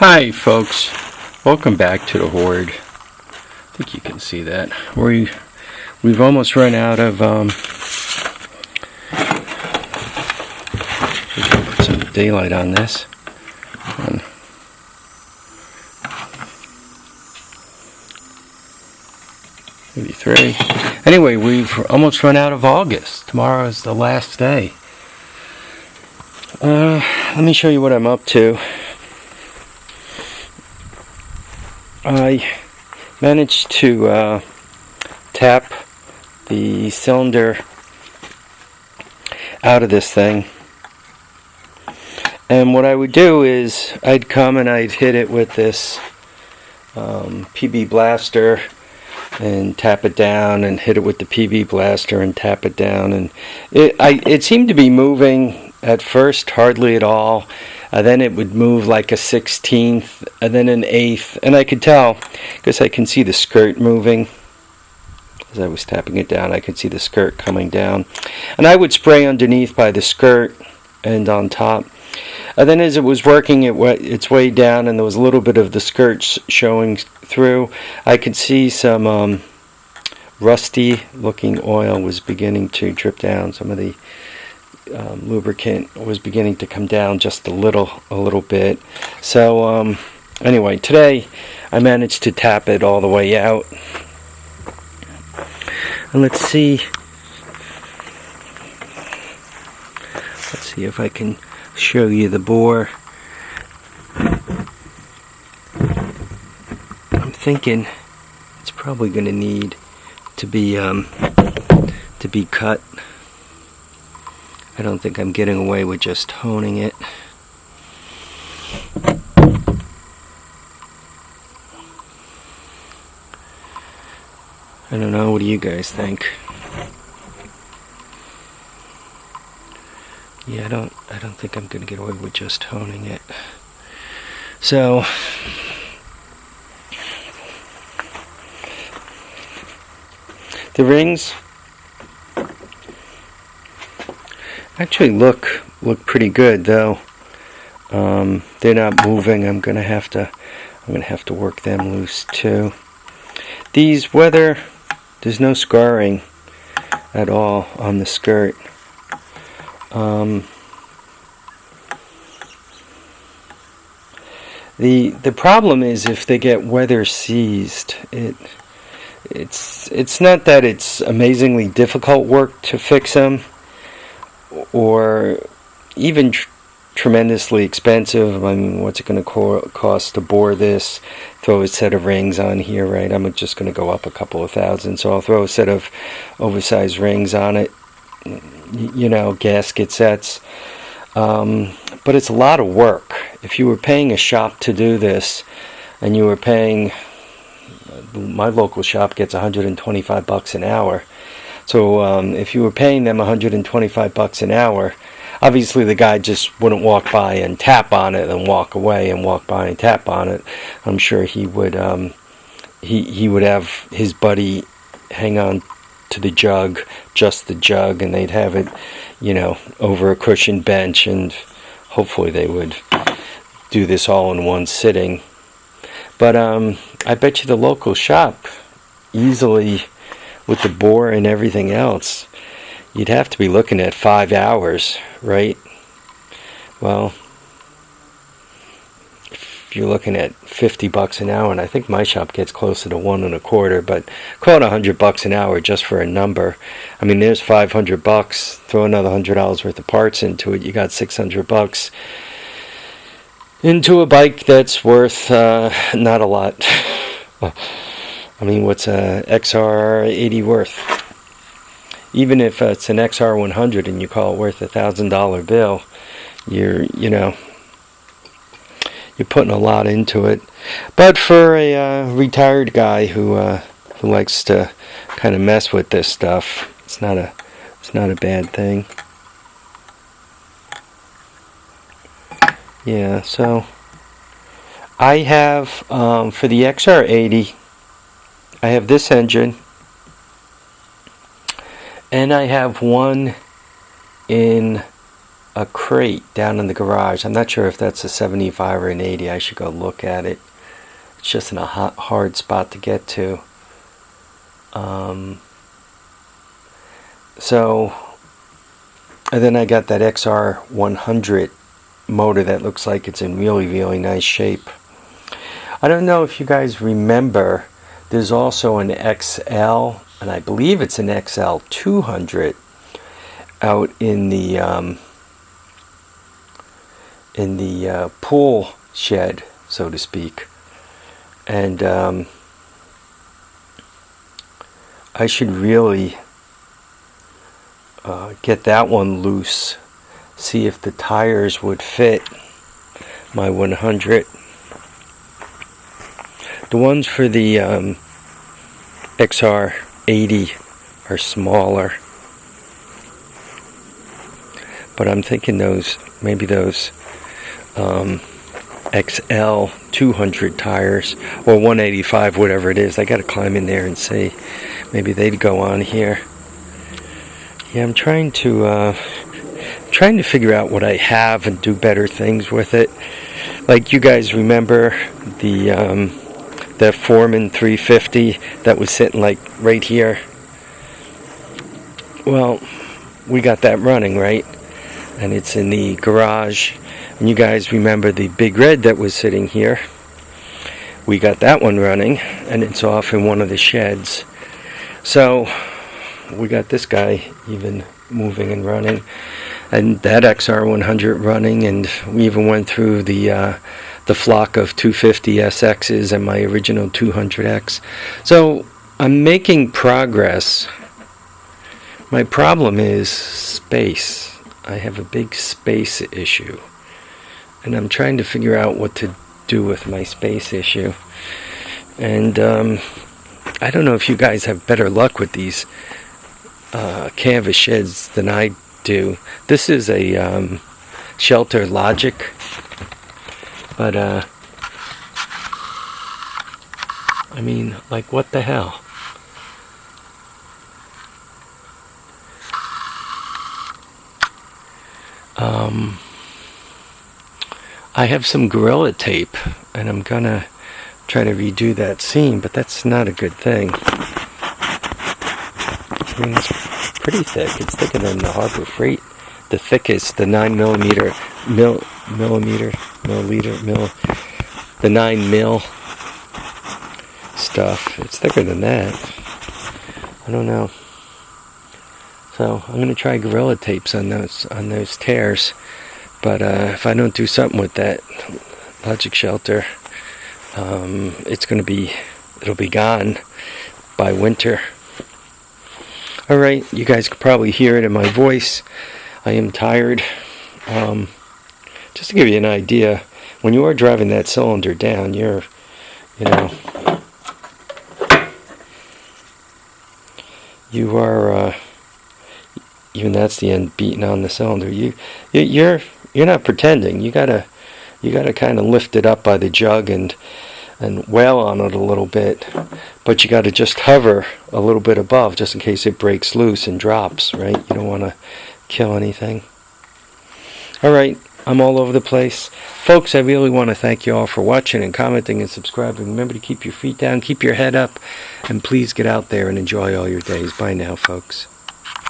Hi folks, welcome back to the Hoard. I think you can see that. We've almost run out of put some daylight on this. Maybe 3. Anyway, we've almost run out of August. Tomorrow is the last day. Let me show you what I'm up to. I managed to tap the cylinder out of this thing, and what I would do is I'd come and I'd hit it with this PB blaster and tap it down, and hit it with the PB blaster and tap it down, and it seemed to be moving at first hardly at all. Then it would move like a 16th, and then an 1/8, and I could tell because I can see the skirt moving. As I was tapping it down, I could see the skirt coming down, and I would spray underneath by the skirt and on top. And then as it was working its way down, and there was a little bit of the skirts showing through, I could see some rusty looking oil was beginning to drip down. Some of the lubricant was beginning to come down just a little bit. So anyway, today I managed to tap it all the way out, and let's see if I can show you the bore. I'm thinking it's probably going to need to be cut. I don't think I'm getting away with just honing it. I don't know, what do you guys think? Yeah, I don't think I'm gonna get away with just honing it. So the rings actually look pretty good, though. They're not moving. I'm gonna have to work them loose too. These there's no scarring at all on the skirt. The problem is if they get weather seized, it's not that it's amazingly difficult work to fix them, or even tremendously expensive. I mean, what's it going to cost to bore this? Throw a set of rings on here, right? I'm just going to go up a couple of thousand, so I'll throw a set of oversized rings on it, you know, gasket sets. But it's a lot of work. If you were paying a shop to do this, and you were paying, my local shop gets $125 an hour. So if you were paying them $125 an hour, obviously the guy just wouldn't walk by and tap on it and walk away and walk by and tap on it. I'm sure he would he would have his buddy hang on to the jug, just the jug, and they'd have it, you know, over a cushioned bench, and hopefully they would do this all in one sitting. But I bet you the local shop, easily, with the bore and everything else, you'd have to be looking at 5 hours, right? Well, if you're looking at $50 an hour, and I think my shop gets closer to 1 1/4, but call it $100 an hour just for a number. I mean, there's $500. Throw another $100 worth of parts into it. You got $600 into a bike that's worth not a lot. I mean, what's a XR80 worth? Even if it's an XR100 and you call it worth $1,000 bill, you're putting a lot into it. But for a retired guy who likes to kind of mess with this stuff, it's not a bad thing. Yeah, so I have for the XR80, I have this engine, and I have one in a crate down in the garage. I'm not sure if that's a 75 or an 80. I should go look at it. It's just in a hard spot to get to. So, and then I got that XR100 motor that looks like it's in really, really nice shape. I don't know if you guys remember, there's also an XL, and I believe it's an XL200 out in the pool shed, so to speak. And I should really get that one loose, see if the tires would fit my 100. The ones for the XR80 are smaller, but I'm thinking maybe those XL200 tires, or 185, whatever it is. I gotta climb in there and see. Maybe they'd go on here. Yeah, I'm trying to figure out what I have and do better things with it. Like, you guys remember the Foreman 350 that was sitting like right here? Well, we got that running, right? And it's in the garage. And you guys remember the Big Red that was sitting here? We got that one running, and it's off in one of the sheds. So we got this guy even moving and running, and that XR100 running, and we even went through the flock of 250 SXs and my original 200X. So I'm making progress. My problem is space. I have a big space issue, and I'm trying to figure out what to do with my space issue. And I don't know if you guys have better luck with these canvas sheds than I do. This is a Shelter Logic, but I mean, like, what the hell? I have some Gorilla Tape, and I'm gonna try to redo that seam, but that's not a good thing. I mean, it's pretty thick. It's thicker than the Harbor Freight, the thickest, the 9mm, the 9mm stuff. It's thicker than that. I don't know. So I'm gonna try Gorilla Tapes on those tears. But if I don't do something with that Logic Shelter, it'll be gone by winter. Alright, you guys could probably hear it in my voice. I am tired. Just to give you an idea, when you are driving that cylinder down, you are, even that's the end beating on the cylinder. You're not pretending. You gotta kind of lift it up by the jug and wail on it a little bit, but you gotta just hover a little bit above just in case it breaks loose and drops, right? You don't want to kill anything. Alright, I'm all over the place. Folks, I really want to thank you all for watching and commenting and subscribing. Remember to keep your feet down, keep your head up, and please get out there and enjoy all your days. Bye now, folks.